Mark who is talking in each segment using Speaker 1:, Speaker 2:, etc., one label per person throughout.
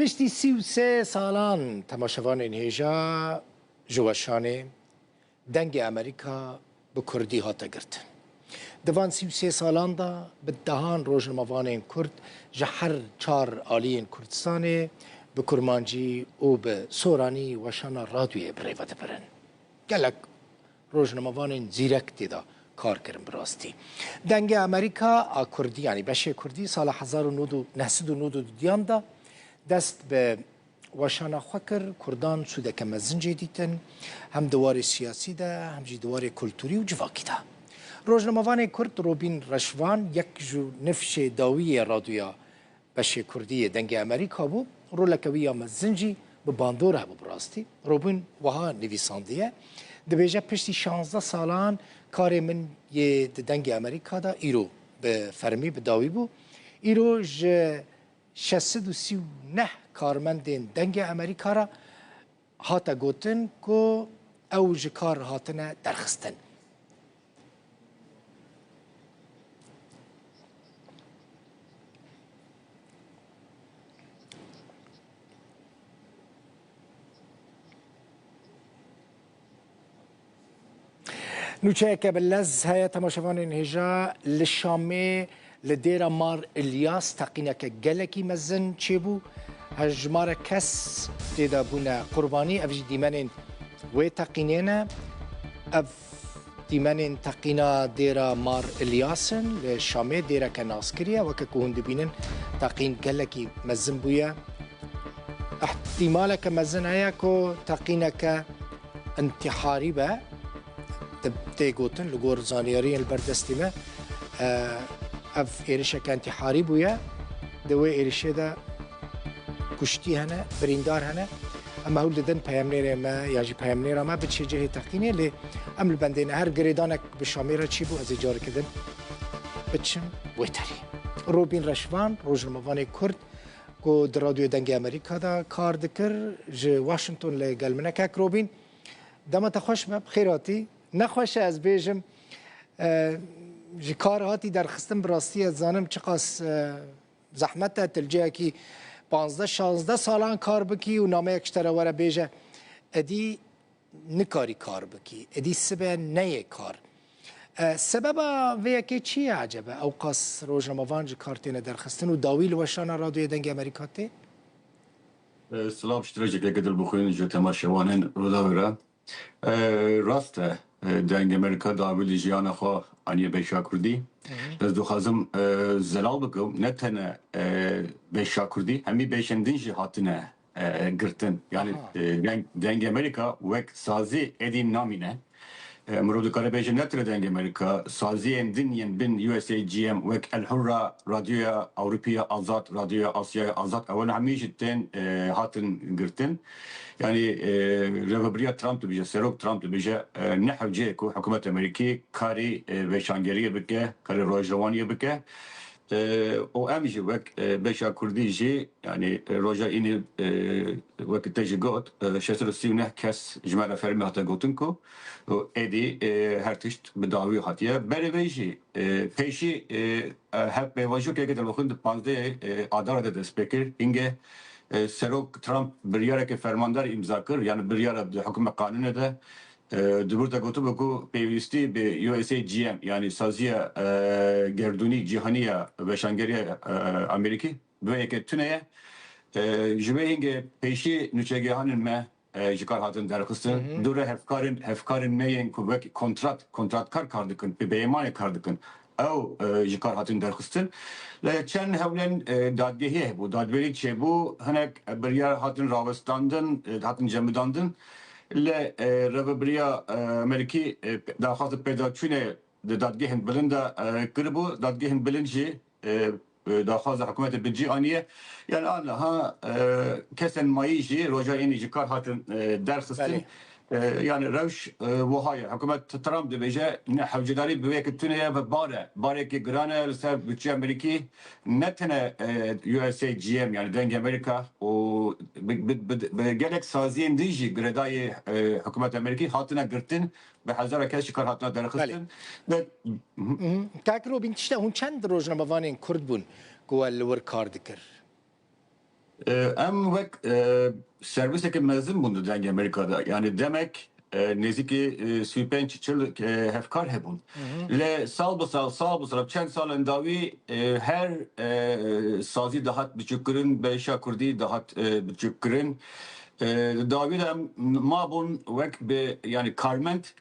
Speaker 1: پشتی 33 سالان تماشاوان هێژا جوشانê dengê Amerîka bi Kurdî hate girtin. Di van 33 salan da bi dehan rojnamevanên Kurd ji her çar aliyên Kurdistanê bi kurmancî û bi soranî weşana radyoyê bi rêve dibirin. Gelek rojnamevanên zîrek têda kar kirin bi rastî. Dengê Amerîka a Kurdî yanî beşê Kurdî sala 1992 da dest bi weşana xwe kir, Kurdan sûdeke mezincê dîtin, hem di warê siyasî de hem jî di warê kulturî û civakî de. Rojnamevanê Kurd Robîn Reşvan yek ji nifşê dawiyê radyoya beşê Kurdiyê dengê Amerîka bû, roleke wî ya mezin jî bi bandor hebû bi rastî. Robîn wiha nivîsandiye, dibêje piştî 16 salan karê min yê di dengê Amerîka da îro bi fermî bi dawî bû. Îro ji 639 karmendên dengê Amerîka ra hate gotin ku ew ji kar hatine derxistin. نوچەیەکە bi lez heye temaşevanên hêja li Şamê li dêra Mar İlyas teqîneke gelekî mezin çêbû. Hejmara kes têda bûne qurbanî, ev jî dîmenên wê teqînê ne. Ev dîmenên teqîna dêra Mar İlyasin li Şamê dêreke naskiriye, weke ku hûn dibînin teqîn gelekî mezin bûye. Ehtimaleke mezin heye ku teqîneke intiharî be. Tê gotin li gor zaniyariyên li berdestî me ev êrişeke intîharî bûye, di wê êrişê de kuştî hene, birîndar hene. Em hewl didin peyemnêrê me ya jî peyemnêra me biçe cihê teqînê lê em li bendê ne her girêdanek bi Şamê re çîbû ez ê careke din biçim wê terî. Robîn Reşvan rojnamevanê Kurd ku di radyoya dengê Amerîka da kar dikir ji Washington lê gelminekek. Robîn dema te xweş be, bixêr hatî. Nexweş e ez bêjim ji kar hatî derxistin bi rastî ez zanim çi qas zehmet e tilceyekî 15-16 salan kar bikî û nameyek ji te re were bêje edî nikarî kar bikî, edî sibe neyê kar. Sebeba vê yekê çi ye ecebe ew qas rojnamevan ji kar têne derxistin û dawî li weşana radyoya dengê Amerîka tê?
Speaker 2: Silav ji tirêjekeke dilbixwîn ji temaşewanên roda re. Rast e dengê Amerîka dawî li jiyana xwe aniye beşa Kurdî. Ez dixwazim zelal bikim ne tene beşa Kurdî hemî beşên din jî hatine girtin. Yani dengê Amerîka wek sazî êdî namîne. Mirov dikare bêje ne tire dengê Amerîka saziyên din yên bin USAGM wek El Hurra, Radyoya Ewropiya Azad, Radyoya Asyaya Azad ew hemî jî tên hatin girtin. Yani reveberiya Trump dibêje, serok Trump dibêje ne hewceyê ku hikûmet Amerîkî karî veşangeriyê bike, karî rojnavaniyê bike. O em jî wek beşa Kurdî jî yani roja înî wek te jî got 639 kes ji me re fermî hate gotin ku êdî her tişt bi dawî hatiye. Berê vê jî pêşî hep pêvajokeke dilbixwîn di 15 adara de dest pê kir. Hînge serok Trump biryareke fermandar imza kir, yani biryara di hukuma kanûnê de dibûr te gotibû ku pêwîstî bi USAGM yani saziya gerdûnî cîhaniya veşangeriya Amerîkî bi yekê tune ye. Ji vê hîngê pêşî nûçegehanên me ji kar hatin derxistin. Dûre hevkarên me yên ku wek kontratkar kar dikin, bi bêyêmanê kar dikin. Ew ji kar hatin derxistin. Li çend hewlên dadgehî hebû, dadwerî çêbû, hinek biryar hatin rawestandin, hatin cemidandin. Li reveberiya Amerîkî daxwazê pêdaçûnê di dadgehên bilind de kiribû, dadgehên bilind jî daxwaza hikûmetê bi cî aniye. Yani aniha kesên mayî jî roja înî ji kar hatin derxistin. Yani rewş wiha ye. Hikûmet Trump dibêje ne hewcedarî bi wê yekê tune ye ve barekê giran e li ser bütçeya Amerîkî ne tene USAGM yani dengê Amerîka û bi gelek saziyên din jî girêdayê hikûmet Amerîkî hatine girtin bi hezara kes ji kar hatine derxistin.
Speaker 1: Kak Robîn tişte hûn çend rojnamevanên Kurd bûn ku we li wir kar dikir?
Speaker 2: Em vek serviseke mezin bundu deng Amerika'da. Yani demek neziki süpenç çıl hefkar hebun. Le sal basal çend salen davi her sazi dahat biçükürün beşa kurdi dahat biçükürün davi de mabun vek be yani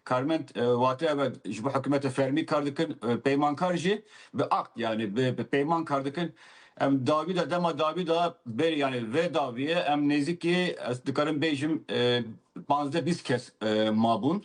Speaker 2: karment vate evet bu hükümete fermi kardıkın peyman karjı ve akt yani be peyman kardıkın em davi de dema davi da ber yani ve daviye em neziki dikarin bejim bazda biz kes mabun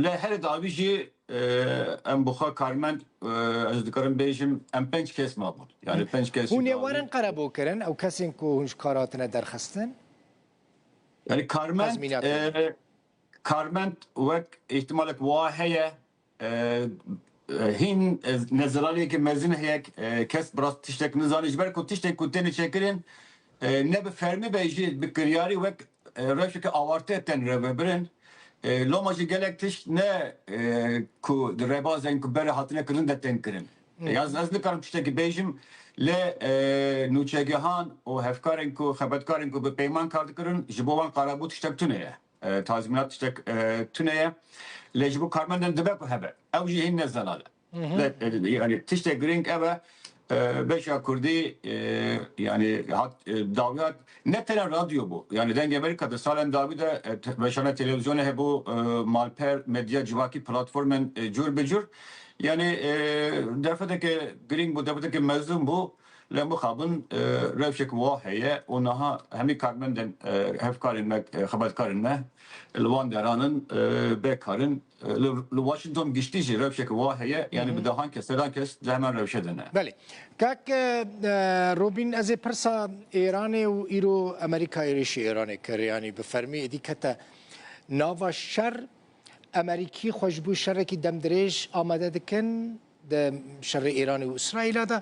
Speaker 2: le her davici em buha karment az dikarin bejim em penç kes mabun yani penç kes
Speaker 1: هونێ
Speaker 2: davi
Speaker 1: وەرن قەرەبۆ کردن ئەو کەسێن کۆ هونشکاراتنە دەرخستن
Speaker 2: yani
Speaker 1: Tazminat yani.
Speaker 2: Karment vek ihtimalek vaheye hin nezeraliye ki mezin heyek kes biraz tiştek nizani jber ku tiştek ku teni çekirin ne be fermi beji bir kiryari vek reşike avarte etten rebebirin lomacı gelek tiş ne ku rebazen ku bere hatine kırın da tenkirin yaz ne karım tişteki bejim le nuçegehan o hefkarin ku xebetkarin ku be peyman kardıkırın jibovan karabut tiştek tüneye tazminat tiştek tüneye le jibo karmenden dibe ku hebe ev jihin ne zalale yani tiştek gring eve Beşa Kurdi yani daviyat ne tane radyo bu yani denge Amerika'da salen davide beşane televizyonu he bu malper medya civaki platformen cür becür yani defedeki gring bu defedeki mezun bu لما خابن رفشك واحية ونها همي كارمن دن هفكارن ما خبرت كارن ما الوان درانن بكارن لواشنطن گشتيجي رفشك واحية يعني بدهان كسران كس دهمن رفشه دنه
Speaker 1: بله کاک روبین از پرسا ایران و ایرو امریکا ایرش ایران کر یعنی بفرمی دی کتا ناوا شر امریکی خوشبو شر کی دم دریش آماده دکن د شر ایران و اسرائیل دا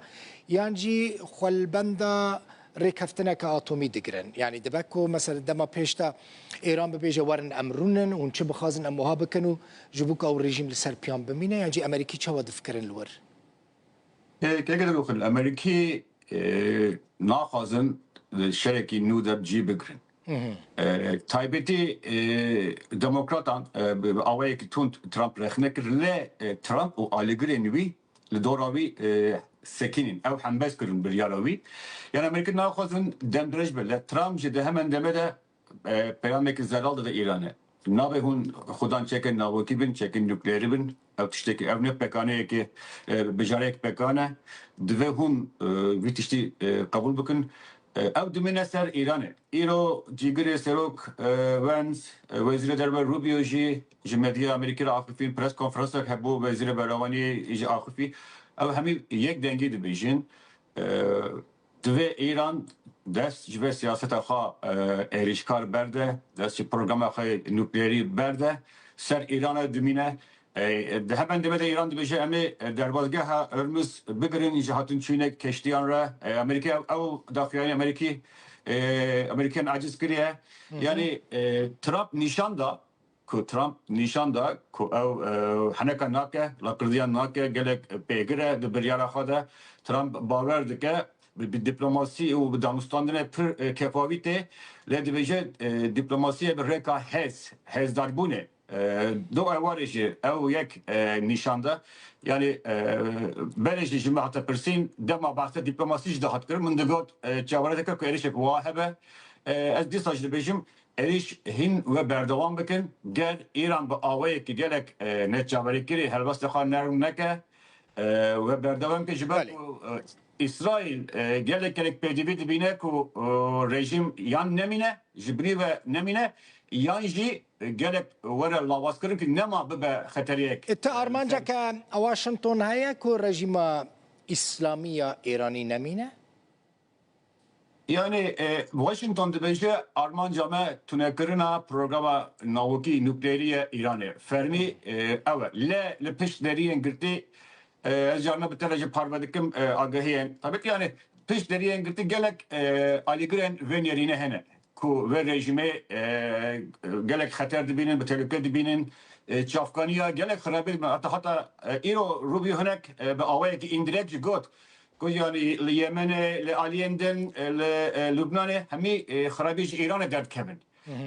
Speaker 1: یعنی خلبندا ریکفتنه که اتمی دگرن یعنی دبکو مثلا دما پیشتا ایران به بیجه ورن امرونن اون چه بخوازن اموها بکنو جبوک او رژیم لسر پیان بمینه یعنی امریکی چه ود فکرن لور
Speaker 2: كده بقول الامريكي ناخذن شركي نودب جي بگرن تایبتی دموکراتان اوایی که تون ترامپ رخنه کرده ترامپ و آلیگری نوی لدوراوی سکینین او حنبس کرن بریاراوی یعنی امریکا ناخذن دمدرج بله ترامپ جده hemen demede پیامک زلال ده ایرانه نابه هون خودان چکن ناوکی بین چکن نوکلیری بین او تشتکی او نه پکانه که بجاره یک پکانه دوه هون وی تشتی قبول بکن او دمینه سر ایرانه ایرو جیگری سروک ونس وزیر دربار روبیو جی مدیا امریکی را آخفین پرس کنفرانس هبو وزیر براوانی جی آخفی او همی یک دنگی دی بیجین دوه ایران دست جبه سیاست خوا ایریشکار برده دست پروگرام خوا نوکلیری برده سر ایران دمینه ده hemen demede İran dibece emi derbazgaha Örmüz bigrin cihatın Çin'e keştiyan ra Amerika ev daxiyani Amerikan aciz kiriye yani Trump nişanda ku ev haneka nake lakırdiyan nake gelek pegire de bir yara xada Trump baver dike bir diplomasi u bir danustandine pir kefavite le dibece diplomasiye bir reka hezdarbune دو اوارشی او یک نشانده یعنی برشی جمع حتی پرسین دما بحث دیپلماسیش دهات کرد من دگوت جواره که ایریشک واهبه از دی ساجد بیشم ایریش هین و بردوام بکن گر ایران با آوایی که گلک نت جواری کری هلبست خان نرم نکه و بردوام که جبه İsrail gelek pedivi dibine ku rejim yan nemine jibri ve nemine yan ji gelek vere lavaskırın ki nema bibe xeteriyek.
Speaker 1: ات ارمانجا که واشنطن هيا كو رژیم اسلامی ایرانی نمینه
Speaker 2: Yani Washington dibece Armancame tunekirina programa navuki nükleeriye İran'e. Fermi evet le peşleriyen girdi ez canına bir derece parmadıkım agahiyen. Tabii ki yani peşleriyen girdi gelek aligren ve nerine hene. Ku ve rejime gelek xater dibinin, tehlike dibinin çafkaniya gelek xarabil hatta iro rubi hınek be avaya ki indirek got کو يعني اليمن لاليندن لبنان همي خرابيج ايران درد كمن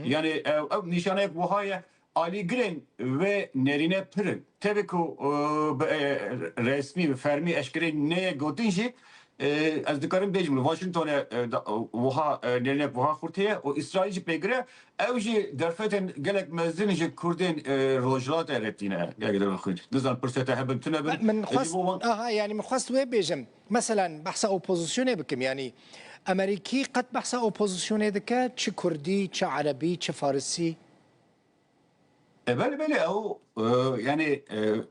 Speaker 2: يعني او نشانه وهاي Ali Gren ve nerine pırın. Tabii ki resmi ve fermi eşkere neye gotinci az dikarim bejim Washington'a vaha nerine vaha kurtiye o İsrailci pegre evji derfeten gelek mezdinci Kurdin rojlat eretine ya gider bakın. Dizan pırsete hebben tünebin.
Speaker 1: من خواست يعني من خواست وين بيجم مثلا بحث اوبوزيسيوني بكم يعني امريكي قد بحث اوبوزيسيوني دكا تش كردي تش عربي تش فارسي
Speaker 2: بله او yani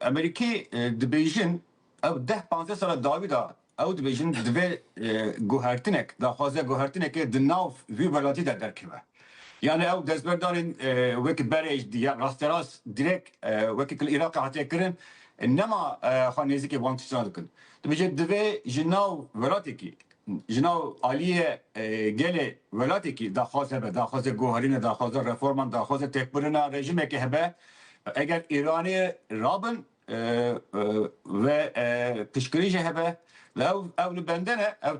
Speaker 2: Ameriki dibêjin ew 10-15 sala dawî da ew dibêjin divê guhertinek daxwaze guhertinekê di nav vî welatî de derkeve. Yani ew destberdanên wekî berê ya rasterast direkt wekî kil Iraqê hatiye kirin nema xwe nêzîkê wan tiştana dikin. Dibêje divê ji nav welatekî ji nav aliyê gelê welatekî daxwaz hebe daxwaze guherîne daxwaze reforman daxwaze têkbirina rejimekê hebe eğer İran'ı rabın ve pişkiri hebe ev bendene ev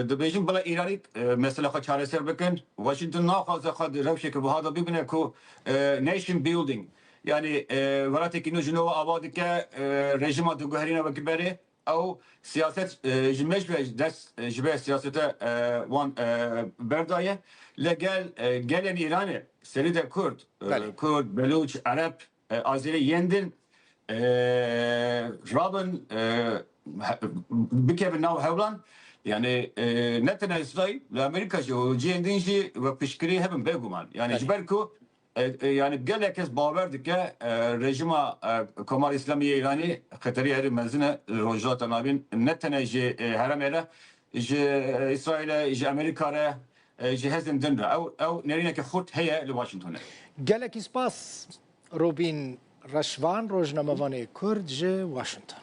Speaker 2: dibêjin bila İran'ı mesela xwe çareser bikin Washington naxwaze xwe rewşekê bu hada bibine ku nation building yani welatekî nû ji nava ava dike rejima diguherîne wekî berê ew siyaset ji me ji dest ji vê siyasete wan berdaye legel gelên İranê serî de Kurd Kurd Belûç Arap Azeri yendin Rabın bikevin nav hevlan yani ne tane İsrail ve Amerika o cendinci ve pişkiri hepin beguman yani jiberku yani gelekes baverdik ki rejima Kemal İslamiye İrani Katari eri mezine rojata nabin ne tane heremele İsrail'e Amerika'ya جهاز دنرا او نرينا كخوت هي لواشنطن
Speaker 1: جالك سباس روبين رشوان روجنامه واني كرد جي واشنطن